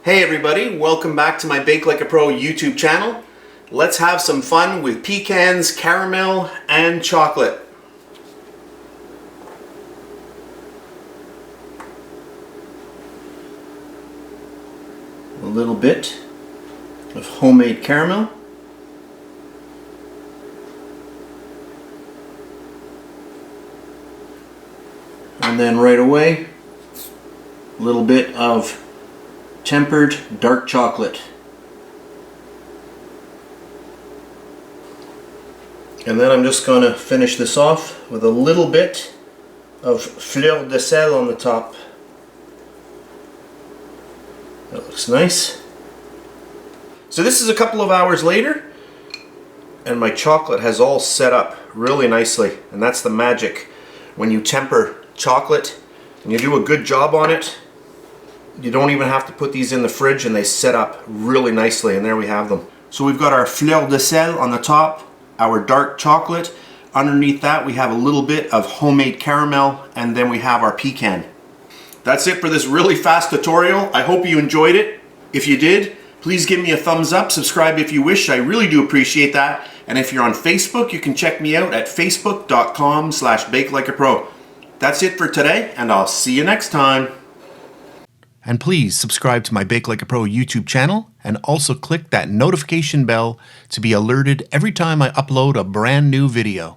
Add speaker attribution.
Speaker 1: Hey everybody, welcome back to my Bake Like a Pro YouTube channel. Let's have some fun with pecans, caramel, and chocolate. A little bit of homemade caramel. And then right away, a little bit of tempered dark chocolate. And then I'm just going to finish this off with a little bit of fleur de sel on the top. That looks nice. So this is a couple of hours later, and my chocolate has all set up really nicely. And that's the magic. When you temper chocolate and you do a good job on it, you don't even have to put these in the fridge and they set up really nicely, and there we have them. So we've got our fleur de sel on the top, our dark chocolate. Underneath that we have a little bit of homemade caramel, and then we have our pecan. That's it for this really fast tutorial. I hope you enjoyed it. If you did, please give me a thumbs up, subscribe if you wish. I really do appreciate that. And if you're on Facebook, you can check me out at facebook.com/BakeLikeAPro. That's it for today, and I'll see you next time. And please subscribe to my Bake Like a Pro YouTube channel, and also click that notification bell to be alerted every time I upload a brand new video.